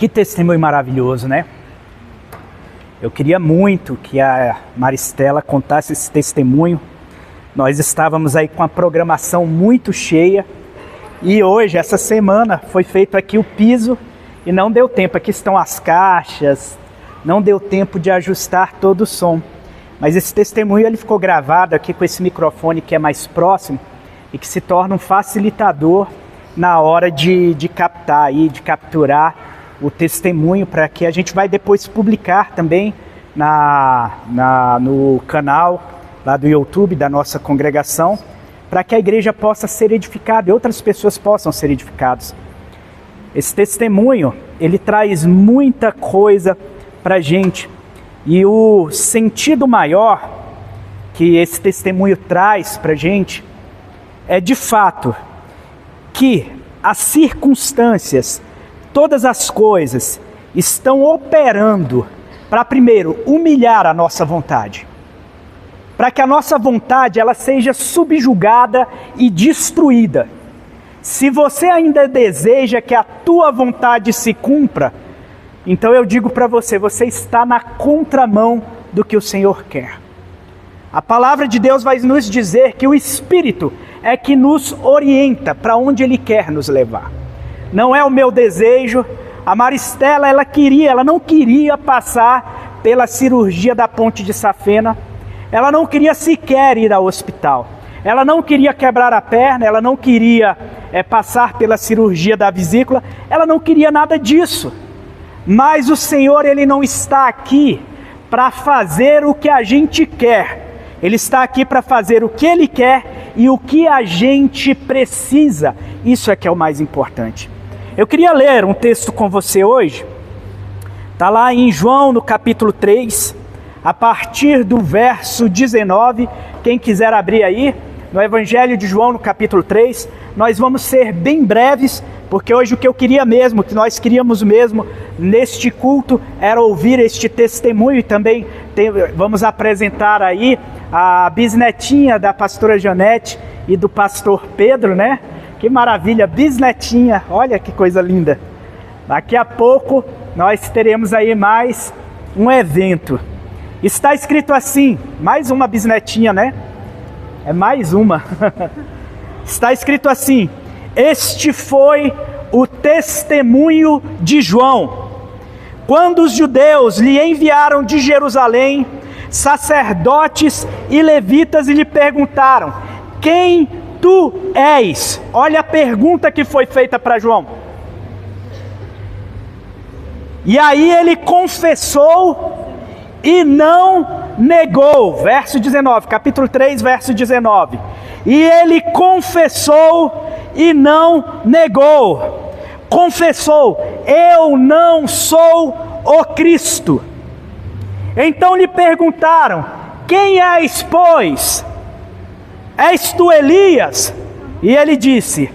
Que testemunho maravilhoso, né? Eu queria muito que a Maristela contasse esse testemunho. Nós estávamos aí com a programação muito cheia e hoje, essa semana, foi feito aqui o piso e não deu tempo. Aqui estão as caixas, não deu tempo de ajustar todo o som. Mas esse testemunho ele ficou gravado aqui com esse microfone que é mais próximo e que se torna um facilitador na hora de captar aí, de capturar o testemunho, para que a gente vai depois publicar também no canal lá do YouTube da nossa congregação, para que a igreja possa ser edificada e outras pessoas possam ser edificadas. Esse testemunho, ele traz muita coisa para a gente, e o sentido maior que esse testemunho traz para a gente é de fato que as circunstâncias, todas as coisas estão operando para primeiro humilhar a nossa vontade, para que a nossa vontade ela seja subjugada e destruída. Se você ainda deseja que a tua vontade se cumpra, então eu digo para você, você está na contramão do que o Senhor quer. A palavra de Deus vai nos dizer que o Espírito é que nos orienta para onde Ele quer nos levar. Não é o meu desejo. A Maristela, ela não queria passar pela cirurgia da ponte de safena. Ela não queria sequer ir ao hospital. Ela não queria quebrar a perna, ela não queria passar pela cirurgia da vesícula. Ela não queria nada disso. Mas o Senhor, Ele não está aqui para fazer o que a gente quer. Ele está aqui para fazer o que Ele quer e o que a gente precisa. Isso é que é o mais importante. Eu queria ler um texto com você hoje. Está lá em João, no capítulo 3, a partir do verso 19. Quem quiser abrir aí, no Evangelho de João, no capítulo 3. Nós vamos ser bem breves, porque hoje o que eu queria mesmo, o que nós queríamos mesmo neste culto, era ouvir este testemunho. E também vamos apresentar aí a bisnetinha da pastora Janete e do pastor Pedro, né? Que maravilha, bisnetinha, olha que coisa linda. Daqui a pouco nós teremos aí mais um evento. Está escrito assim, mais uma bisnetinha, né? É mais uma. Está escrito assim: este foi o testemunho de João. Quando os judeus lhe enviaram de Jerusalém sacerdotes e levitas e lhe perguntaram: quem tu és? Olha a pergunta que foi feita para João. E aí ele confessou e não negou. Verso 19, capítulo 3, verso 19. E ele confessou e não negou. Confessou: eu não sou o Cristo. Então lhe perguntaram: quem és, pois? És tu Elias? E ele disse: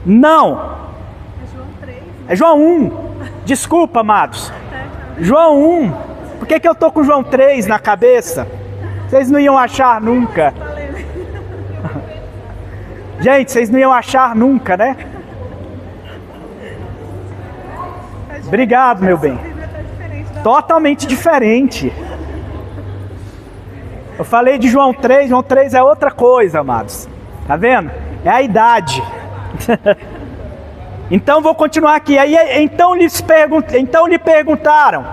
não. É João 3. É João 1. Desculpa, amados. João 1. Por que eu estou com João 3 na cabeça? Vocês não iam achar nunca. Gente, vocês não iam achar nunca, né? Obrigado, meu bem. Totalmente diferente. Eu falei de João 3 é outra coisa, amados. Tá vendo? É a idade. Então vou continuar aqui. Então lhe perguntaram: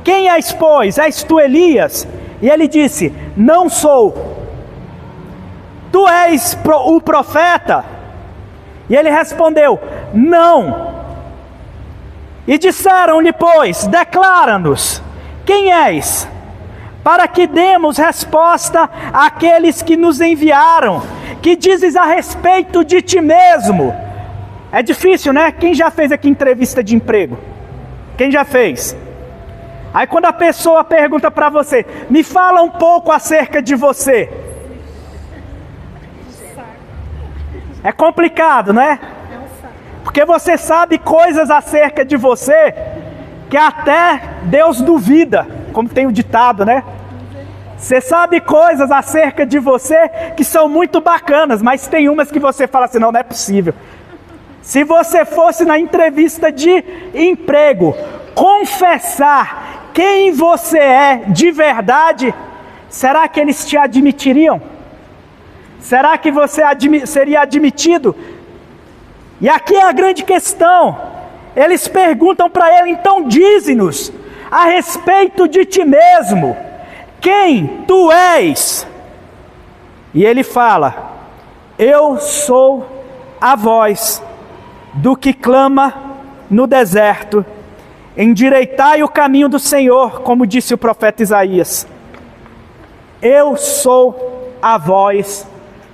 quem és, pois? És tu Elias? E ele disse: não sou. Tu és o profeta? E ele respondeu: não. E disseram-lhe, pois: declara-nos, quem és? Para que demos resposta àqueles que nos enviaram. Que dizes a respeito de ti mesmo? É difícil, né? Quem já fez aqui entrevista de emprego? Quem já fez? Aí quando a pessoa pergunta para você: me fala um pouco acerca de você. É complicado, né? Porque você sabe coisas acerca de você que até Deus duvida, como tem o ditado, né? Você sabe coisas acerca de você que são muito bacanas, mas tem umas que você fala assim: não é possível. Se você fosse na entrevista de emprego confessar quem você é de verdade, será que eles te admitiriam? Será que você seria admitido? E aqui é a grande questão. Eles perguntam para ele: então dize-nos a respeito de ti mesmo, quem tu és? E ele fala: eu sou a voz do que clama no deserto, endireitai o caminho do Senhor, como disse o profeta Isaías. Eu sou a voz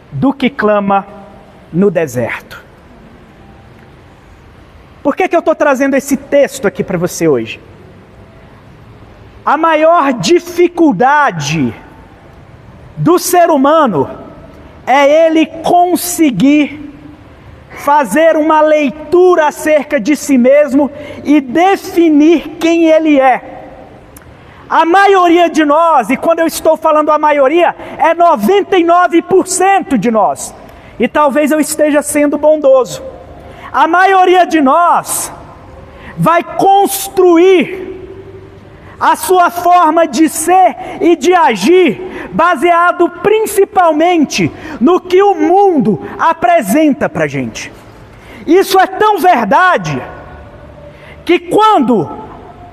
do que clama no deserto. Por que eu estou trazendo esse texto aqui para você hoje? A maior dificuldade do ser humano é ele conseguir fazer uma leitura acerca de si mesmo e definir quem ele é. A maioria de nós, e quando eu estou falando a maioria, é 99% de nós, e talvez eu esteja sendo bondoso. A maioria de nós vai construir a sua forma de ser e de agir baseado principalmente no que o mundo apresenta para a gente. Isso é tão verdade que quando,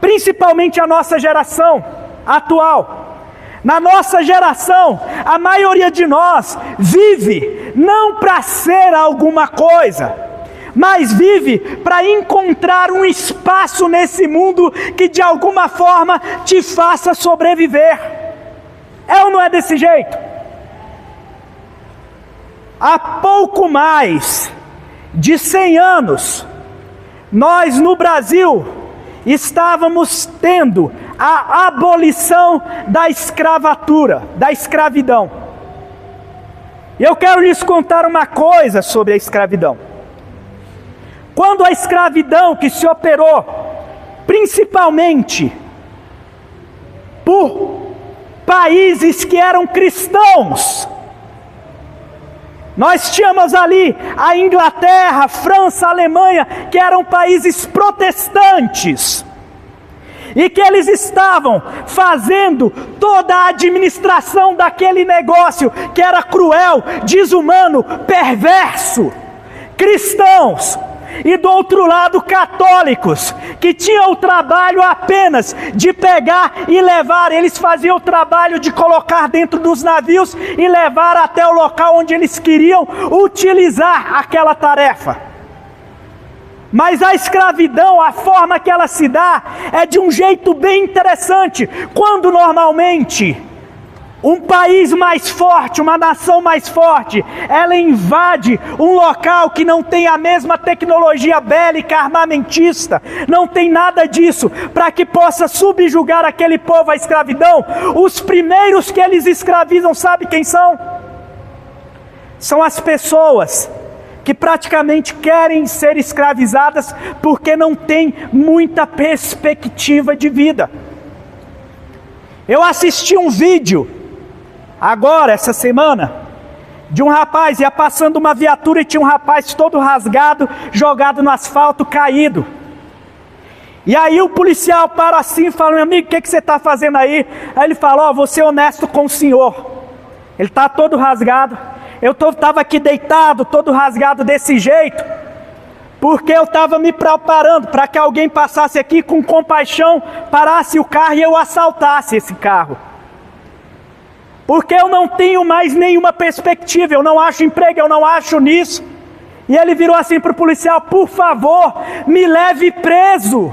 principalmente a nossa geração atual, na nossa geração, a maioria de nós vive não para ser alguma coisa, mas vive para encontrar um espaço nesse mundo que de alguma forma te faça sobreviver. É ou não é desse jeito? Há pouco mais de 100 anos, nós no Brasil estávamos tendo a abolição da escravatura, da escravidão. E eu quero lhes contar uma coisa sobre a escravidão. Quando a escravidão que se operou, principalmente por países que eram cristãos, nós tínhamos ali a Inglaterra, França, Alemanha, que eram países protestantes, e que eles estavam fazendo toda a administração daquele negócio que era cruel, desumano, perverso. Cristãos, e do outro lado católicos, que tinham o trabalho apenas de pegar e levar. Eles faziam o trabalho de colocar dentro dos navios e levar até o local onde eles queriam utilizar aquela tarefa. Mas a escravidão, a forma que ela se dá, é de um jeito bem interessante. Quando normalmente um país mais forte, uma nação mais forte, ela invade um local que não tem a mesma tecnologia bélica, armamentista, não tem nada disso, para que possa subjugar aquele povo à escravidão, os primeiros que eles escravizam, sabe quem são? São as pessoas que praticamente querem ser escravizadas porque não tem muita perspectiva de vida. Eu assisti um vídeo agora, essa semana, de um rapaz, ia passando uma viatura e tinha um rapaz todo rasgado, jogado no asfalto, caído. E aí o policial para assim e fala: meu amigo, o que você está fazendo aí? Aí ele fala: vou ser honesto com o senhor. Ele está todo rasgado. Eu estava aqui deitado, todo rasgado desse jeito, porque eu estava me preparando para que alguém passasse aqui com compaixão, parasse o carro e eu assaltasse esse carro. Porque eu não tenho mais nenhuma perspectiva, eu não acho emprego, eu não acho nisso. E ele virou assim para o policial: por favor, me leve preso.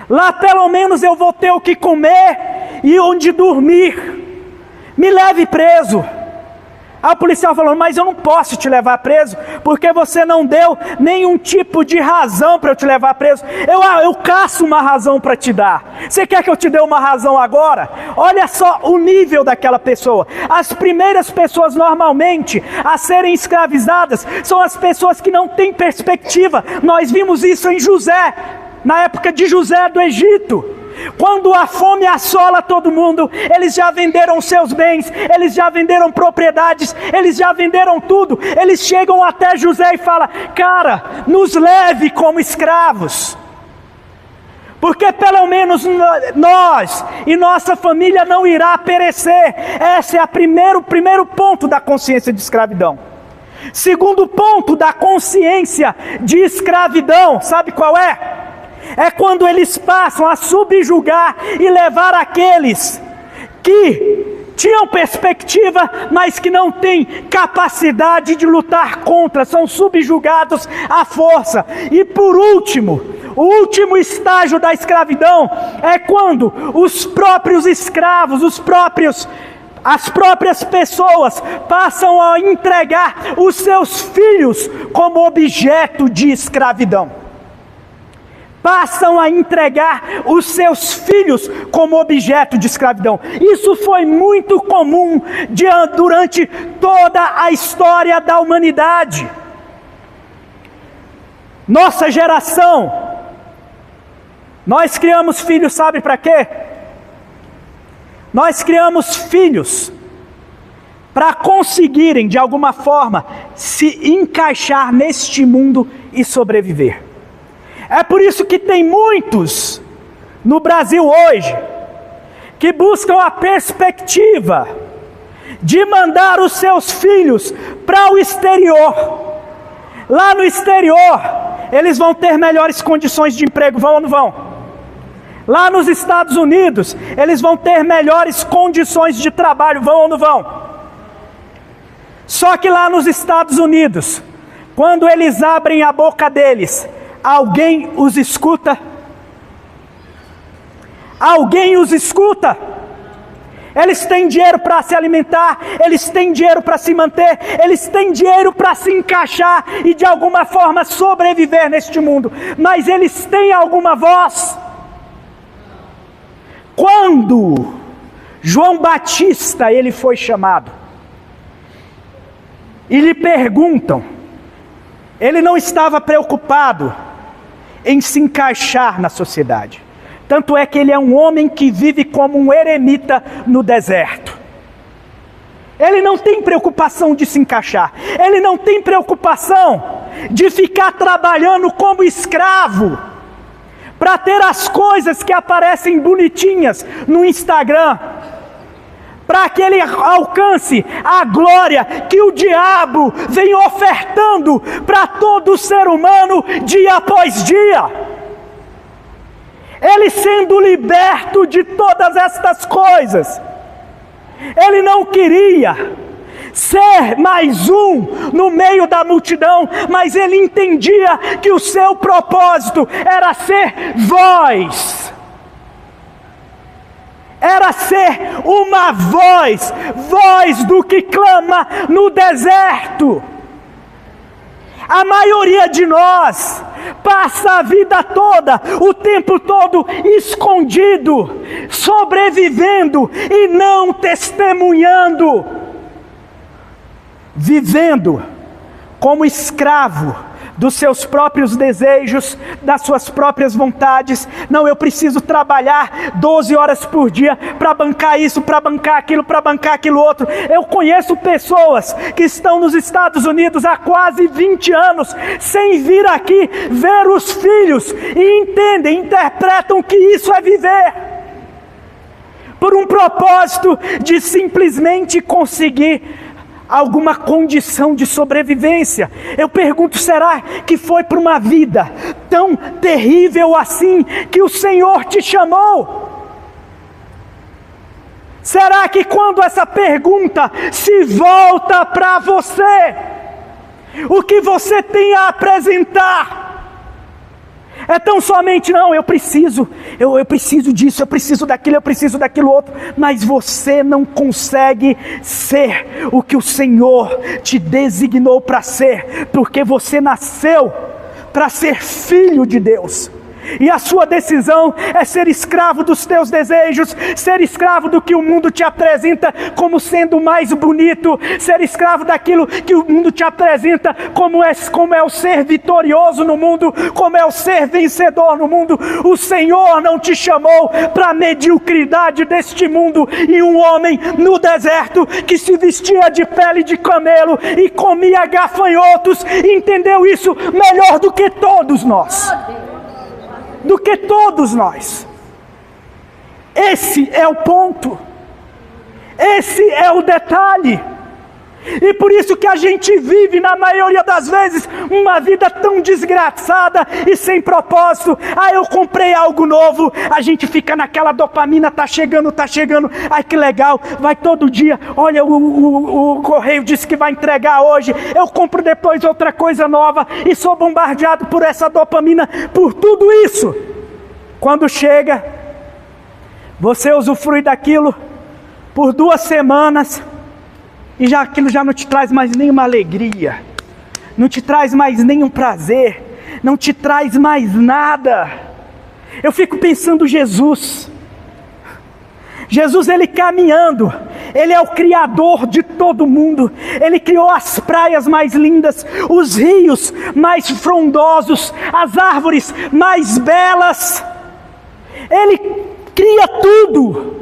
Lá pelo menos eu vou ter o que comer e onde dormir. Me leve preso. Aí o policial falou: mas eu não posso te levar preso, porque você não deu nenhum tipo de razão para eu te levar preso. Eu caço uma razão para te dar. Você quer que eu te dê uma razão agora? Olha só o nível daquela pessoa. As primeiras pessoas normalmente a serem escravizadas são as pessoas que não têm perspectiva. Nós vimos isso em José, na época de José do Egito. Quando a fome assola todo mundo, eles já venderam seus bens, eles já venderam propriedades, eles já venderam tudo. Eles chegam até José e falam: cara, nos leve como escravos, Porque pelo menos nós e nossa família não irá perecer. Esse é o primeiro ponto da consciência de escravidão. Segundo ponto da consciência de escravidão, sabe qual é? É quando eles passam a subjugar e levar aqueles que tinham perspectiva, mas que não têm capacidade de lutar contra, são subjugados à força. E por último, o último estágio da escravidão é quando os próprios escravos, as próprias pessoas passam a entregar os seus filhos como objeto de escravidão. Passam a entregar os seus filhos como objeto de escravidão. Isso foi muito comum durante toda a história da humanidade. Nossa geração, nós criamos filhos, sabe para quê? Nós criamos filhos para conseguirem, de alguma forma, se encaixar neste mundo e sobreviver. É por isso que tem muitos no Brasil hoje que buscam a perspectiva de mandar os seus filhos para o exterior. Lá no exterior, eles vão ter melhores condições de emprego, vão ou não vão? Lá nos Estados Unidos, eles vão ter melhores condições de trabalho, vão ou não vão? Só que lá nos Estados Unidos, quando eles abrem a boca deles, alguém os escuta? Alguém os escuta? Eles têm dinheiro para se alimentar, eles têm dinheiro para se manter, eles têm dinheiro para se encaixar e de alguma forma sobreviver neste mundo, mas eles têm alguma voz? Quando João Batista ele foi chamado, e lhe perguntam, ele não estava preocupado em se encaixar na sociedade. Tanto é que ele é um homem que vive como um eremita no deserto. Ele não tem preocupação de se encaixar. Ele não tem preocupação de ficar trabalhando como escravo para ter as coisas que aparecem bonitinhas no Instagram, para que ele alcance a glória que o diabo vem ofertando para todo ser humano dia após dia. Ele sendo liberto de todas estas coisas, ele não queria ser mais um no meio da multidão, mas ele entendia que o seu propósito era ser voz. Era ser uma voz do que clama no deserto. A maioria de nós passa a vida toda, o tempo todo escondido, sobrevivendo e não testemunhando, vivendo como escravo dos seus próprios desejos, das suas próprias vontades. Não, eu preciso trabalhar 12 horas por dia para bancar isso, para bancar aquilo outro. Eu conheço pessoas que estão nos Estados Unidos há quase 20 anos, sem vir aqui ver os filhos, e interpretam que isso é viver, por um propósito de simplesmente conseguir alguma condição de sobrevivência. Eu pergunto, será que foi por uma vida tão terrível assim que o Senhor te chamou? Será que quando essa pergunta se volta para você, o que você tem a apresentar é tão somente, não, eu preciso disso, eu preciso daquilo outro, mas você não consegue ser o que o Senhor te designou para ser, porque você nasceu para ser filho de Deus. E a sua decisão é ser escravo dos teus desejos, ser escravo do que o mundo te apresenta como sendo mais bonito, ser escravo daquilo que o mundo te apresenta como é o ser vitorioso no mundo, como é o ser vencedor no mundo. O Senhor não te chamou para a mediocridade deste mundo. E um homem no deserto que se vestia de pele de camelo e comia gafanhotos entendeu isso melhor do que todos nós. do que todos nós. Esse é o ponto. Esse é o detalhe. E por isso que a gente vive, na maioria das vezes, uma vida tão desgraçada e sem propósito. Eu comprei algo novo, a gente fica naquela dopamina, tá chegando, ai que legal, vai todo dia, olha o correio disse que vai entregar hoje, eu compro depois outra coisa nova, e sou bombardeado por essa dopamina, por tudo isso. Quando chega, você usufrui daquilo por 2 semanas, e aquilo já não te traz mais nenhuma alegria, não te traz mais nenhum prazer, não te traz mais nada. Eu fico pensando Jesus, ele caminhando, Ele é o Criador de todo mundo, Ele criou as praias mais lindas, os rios mais frondosos, as árvores mais belas, Ele cria tudo.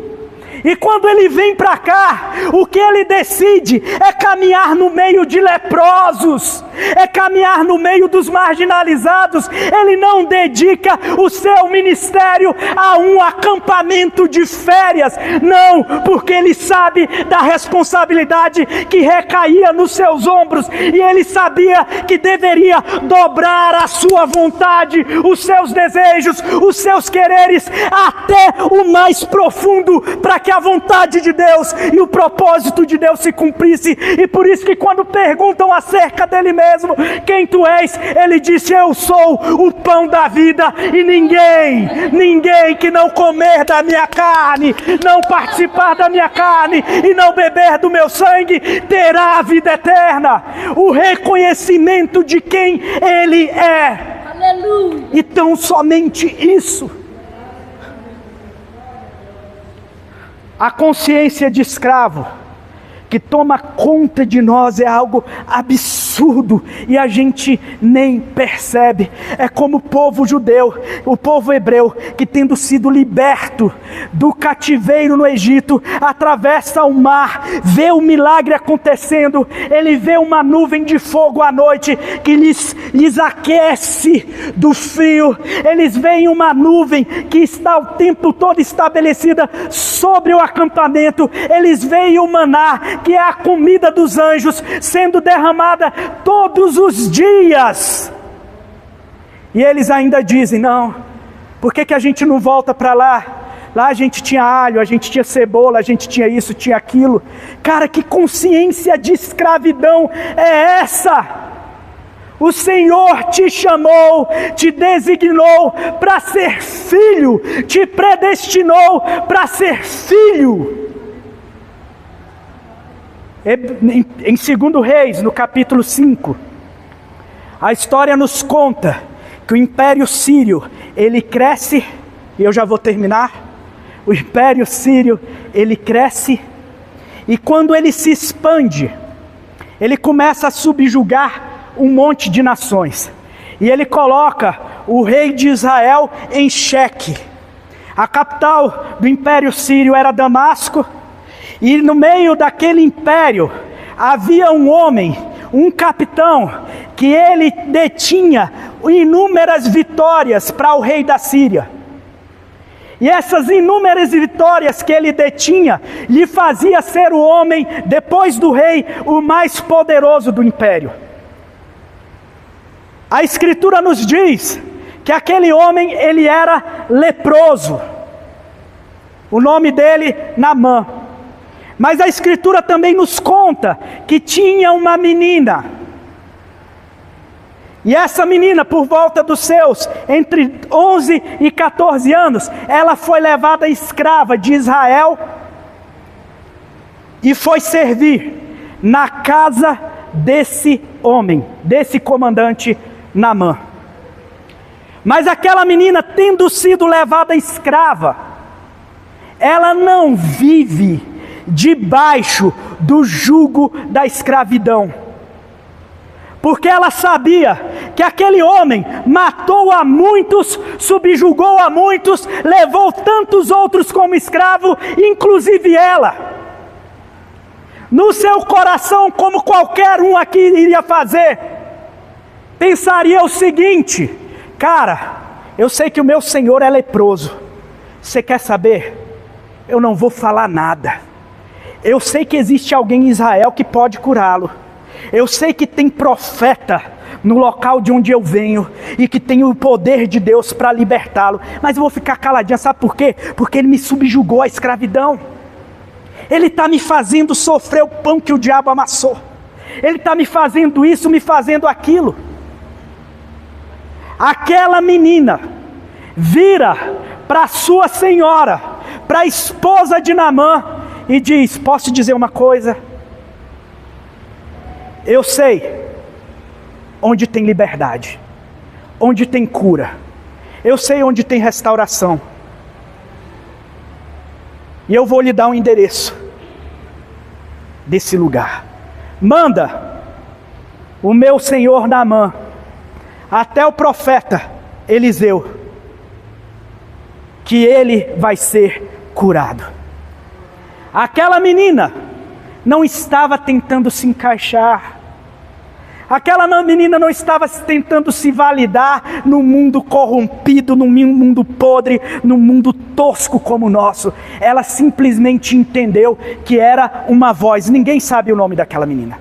E quando Ele vem para cá, o que Ele decide é caminhar no meio de leprosos, é caminhar no meio dos marginalizados. Ele não dedica o seu ministério a um acampamento de férias, não, porque Ele sabe da responsabilidade que recaía nos seus ombros, e Ele sabia que deveria dobrar a sua vontade, os seus desejos, os seus quereres, até o mais profundo, para que a vontade de Deus e o propósito de Deus se cumprisse. E por isso que quando perguntam acerca dele mesmo, quem tu és, ele disse: eu sou o pão da vida, e ninguém que não comer da minha carne, não participar da minha carne e não beber do meu sangue, terá a vida eterna. O reconhecimento de quem ele é. Aleluia. E tão somente isso. A consciência de escravo que toma conta de nós é algo absurdo, e a gente nem percebe. É como o povo judeu, o povo hebreu, que tendo sido liberto do cativeiro no Egito, atravessa o mar, vê o milagre acontecendo, ele vê uma nuvem de fogo à noite, que lhes aquece do frio, eles veem uma nuvem que está o tempo todo estabelecida sobre o acampamento, eles veem o maná, que é a comida dos anjos, sendo derramada todos os dias. E eles ainda dizem: não, por que a gente não volta para lá? Lá a gente tinha alho, a gente tinha cebola, a gente tinha isso, tinha aquilo. Cara, que consciência de escravidão é essa? O Senhor te chamou, te designou para ser filho, te predestinou para ser filho. Em 2 Reis, no capítulo 5, a história nos conta que o Império Sírio, ele cresce, e eu já vou terminar. O Império Sírio, ele cresce, e quando ele se expande, ele começa a subjugar um monte de nações, e ele coloca o rei de Israel em xeque. A capital do Império Sírio era Damasco, e no meio daquele império havia um homem, um capitão, que ele detinha inúmeras vitórias para o rei da Síria. E essas inúmeras vitórias que ele detinha lhe fazia ser o homem, depois do rei, o mais poderoso do império. A Escritura nos diz que aquele homem, ele era leproso. O nome dele, Naamã. Mas a Escritura também nos conta que tinha uma menina. E essa menina, por volta dos seus, entre 11 e 14 anos, ela foi levada escrava de Israel e foi servir na casa desse homem, desse comandante Naamã. Mas aquela menina, tendo sido levada escrava, ela não vive debaixo do jugo da escravidão, porque ela sabia que aquele homem matou a muitos, subjugou a muitos, levou tantos outros como escravo, inclusive ela. No seu coração, como qualquer um aqui iria fazer, pensaria o seguinte: cara, eu sei que o meu senhor é leproso. Você quer saber? Eu não vou falar nada. Eu sei que existe alguém em Israel que pode curá-lo. Eu sei que tem profeta no local de onde eu venho e que tem o poder de Deus para libertá-lo. Mas eu vou ficar caladinha, sabe por quê? Porque ele me subjugou à escravidão. Ele está me fazendo sofrer o pão que o diabo amassou. Ele está me fazendo isso, me fazendo aquilo. Aquela menina vira para a sua senhora, para a esposa de Naamã, e diz: posso te dizer uma coisa? Eu sei onde tem liberdade, onde tem cura, eu sei onde tem restauração, e eu vou lhe dar um endereço desse lugar. Manda o meu senhor Naamã até o profeta Eliseu, que ele vai ser curado. Aquela menina não estava tentando se encaixar. Aquela menina não estava tentando se validar no mundo corrompido, no mundo podre, no mundo tosco como o nosso. Ela simplesmente entendeu que era uma voz. Ninguém sabe o nome daquela menina.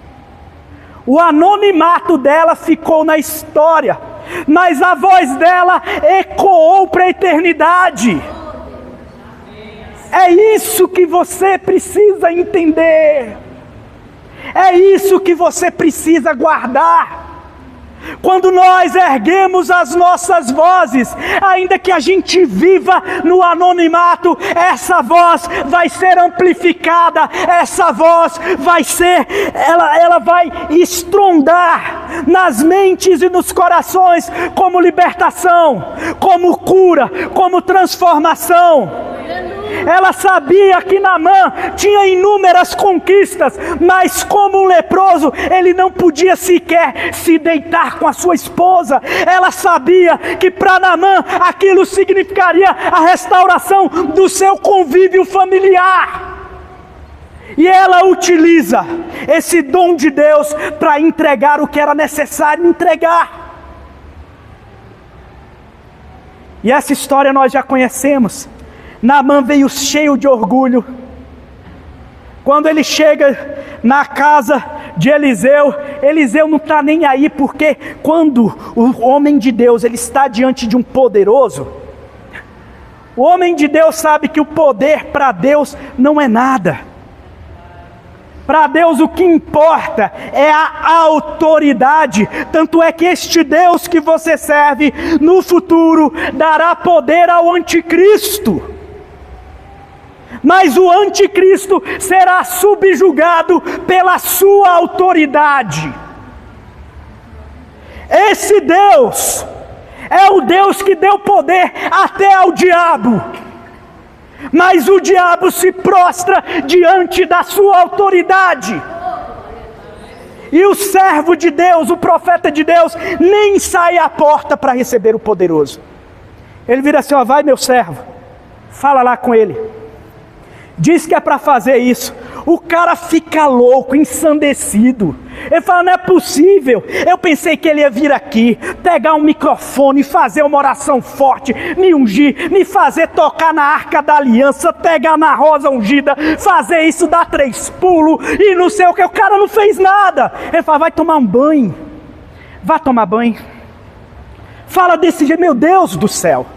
O anonimato dela ficou na história, mas a voz dela ecoou para a eternidade. É isso que você precisa entender. É isso que você precisa guardar. Quando nós erguemos as nossas vozes, ainda que a gente viva no anonimato, essa voz vai ser amplificada, essa voz vai ser, ela vai estrondar nas mentes e nos corações como libertação, como cura, como transformação. Ela sabia que Naamã tinha inúmeras conquistas, mas como um leproso, ele não podia sequer se deitar com a sua esposa. Ela sabia que para Naamã aquilo significaria a restauração do seu convívio familiar. E ela utiliza esse dom de Deus para entregar o que era necessário entregar. E essa história nós já conhecemos. Naamã veio cheio de orgulho. Quando ele chega na casa de Eliseu, Eliseu não está nem aí, porque quando o homem de Deus ele está diante de um poderoso, o homem de Deus sabe que o poder para Deus não é nada. Para Deus o que importa é a autoridade. Tanto é que este Deus que você serve, no futuro, dará poder ao anticristo. Mas o anticristo será subjugado pela sua autoridade. Esse Deus é o Deus que deu poder até ao diabo. Mas o diabo se prostra diante da sua autoridade. E o servo de Deus, o profeta de Deus, nem sai à porta para receber o poderoso. Ele vira assim: ó, vai meu servo, fala lá com ele. Diz que é para fazer isso. O cara fica louco, ensandecido. Ele fala: não é possível. Eu pensei que ele ia vir aqui, pegar um microfone, fazer uma oração forte, me ungir, me fazer tocar na arca da aliança, pegar na rosa ungida, fazer isso, dar 3 pulos e não sei o que. O cara não fez nada. Ele fala: vai tomar um banho. Vá tomar banho. Fala desse jeito, meu Deus do céu.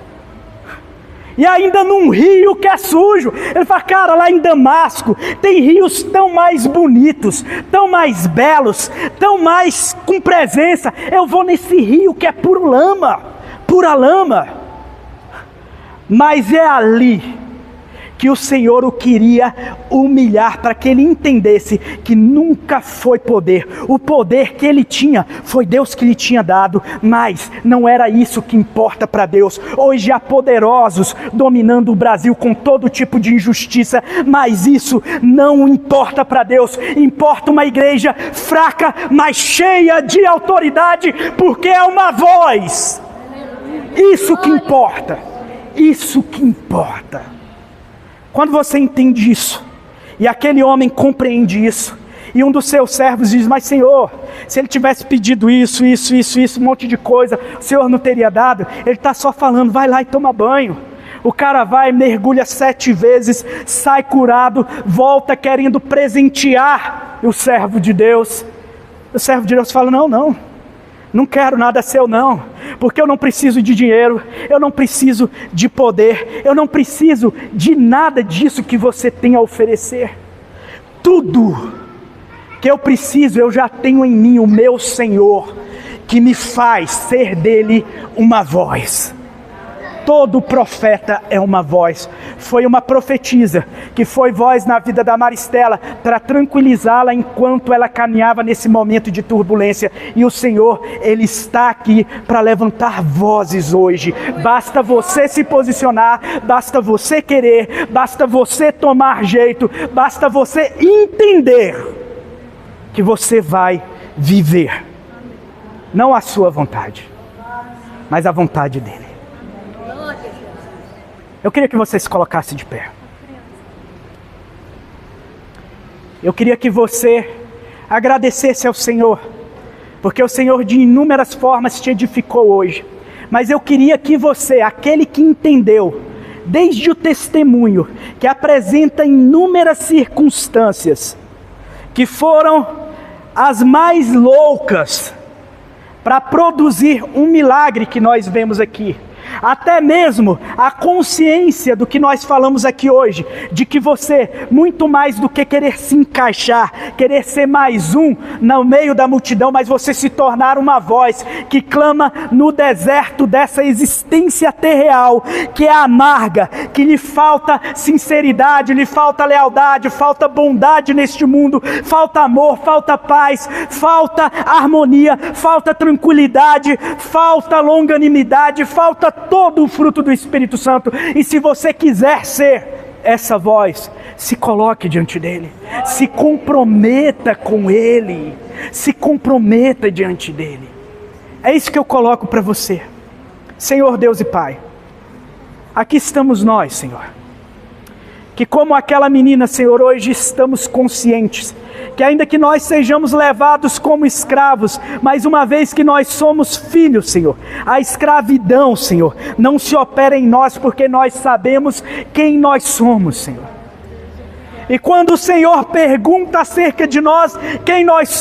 E ainda num rio que é sujo. Ele fala: cara, lá em Damasco tem rios tão mais bonitos, tão mais belos, tão mais com presença. Eu vou nesse rio que é pura lama. Mas é ali que o Senhor o queria humilhar, para que ele entendesse que nunca foi poder. O poder que ele tinha, foi Deus que lhe tinha dado, mas não era isso que importa para Deus. Hoje há poderosos dominando o Brasil com todo tipo de injustiça, mas isso não importa para Deus. Importa uma igreja fraca, mas cheia de autoridade, porque é uma voz. Isso que importa. Isso que importa. Quando você entende isso, e aquele homem compreende isso, E um dos seus servos diz: mas Senhor, se ele tivesse pedido isso, um monte de coisa, o Senhor não teria dado? Ele está só falando: vai lá e toma banho. O cara vai, mergulha 7 vezes, sai curado, volta querendo presentear o servo de Deus. O servo de Deus fala: não quero nada seu não, porque eu não preciso de dinheiro, eu não preciso de poder, eu não preciso de nada disso que você tem a oferecer. Tudo que eu preciso eu já tenho em mim, o meu Senhor, que me faz ser dele uma voz. Todo profeta é uma voz. Foi uma profetisa que foi voz na vida da Maristela para tranquilizá-la enquanto ela caminhava nesse momento de turbulência. E o Senhor, Ele está aqui para levantar vozes hoje. Basta você se posicionar, basta você querer, basta você tomar jeito, basta você entender que você vai viver. Não a sua vontade, mas a vontade dEle. Eu queria que você se colocasse de pé. Eu queria que você agradecesse ao Senhor, porque o Senhor de inúmeras formas te edificou hoje. Mas eu queria que você, aquele que entendeu, desde o testemunho, que apresenta inúmeras circunstâncias, que foram as mais loucas, para produzir um milagre que nós vemos aqui. Até mesmo a consciência do que nós falamos aqui hoje, de que você, muito mais do que querer se encaixar, querer ser mais um no meio da multidão, mas você se tornar uma voz que clama no deserto dessa existência terreal, que é amarga, que lhe falta sinceridade, lhe falta lealdade, falta bondade neste mundo, falta amor, falta paz, falta harmonia, falta tranquilidade, falta longanimidade, falta todo o fruto do Espírito Santo. E se você quiser ser essa voz, se coloque diante dele, se comprometa com ele, se comprometa diante dele. É isso que eu coloco para você. Senhor Deus e Pai, aqui estamos nós, Senhor, que como aquela menina, Senhor, hoje estamos conscientes que ainda que nós sejamos levados como escravos, mas uma vez que nós somos filhos, Senhor, a escravidão, Senhor, não se opera em nós, porque nós sabemos quem nós somos, Senhor. E quando o Senhor pergunta acerca de nós, quem nós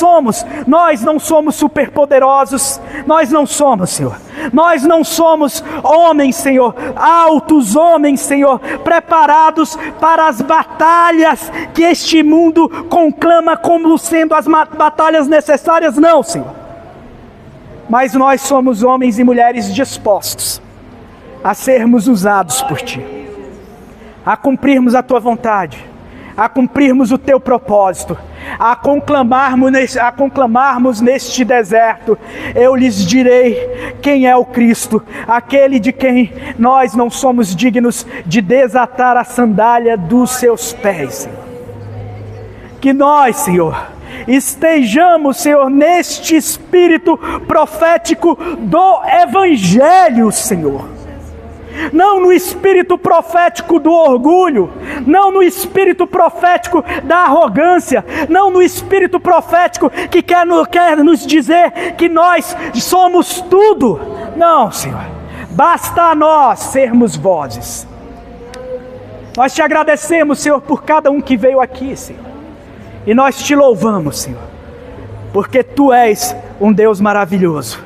não somos superpoderosos, nós não somos, Senhor. Nós não somos homens, Senhor, altos homens, Senhor, preparados para as batalhas que este mundo conclama como sendo as batalhas necessárias, não, Senhor. Mas nós somos homens e mulheres dispostos a sermos usados por Ti, a cumprirmos a Tua vontade, a cumprirmos o Teu propósito, a conclamarmos neste deserto. Eu lhes direi quem é o Cristo, aquele de quem nós não somos dignos de desatar a sandália dos seus pés, Senhor. Que nós, Senhor, estejamos, Senhor, neste espírito profético do Evangelho, Senhor. Não no espírito profético do orgulho, não no espírito profético da arrogância, não no espírito profético que quer nos dizer que nós somos tudo. Não, Senhor, basta a nós sermos vozes. Nós te agradecemos, Senhor, por cada um que veio aqui, Senhor, e nós te louvamos, Senhor, porque Tu és um Deus maravilhoso.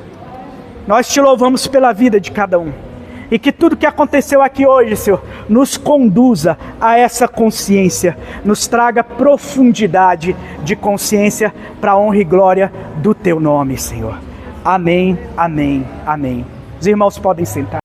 Nós te louvamos pela vida de cada um. E que tudo que aconteceu aqui hoje, Senhor, nos conduza a essa consciência, nos traga profundidade de consciência para a honra e glória do Teu nome, Senhor. Amém, amém, amém. Os irmãos podem sentar.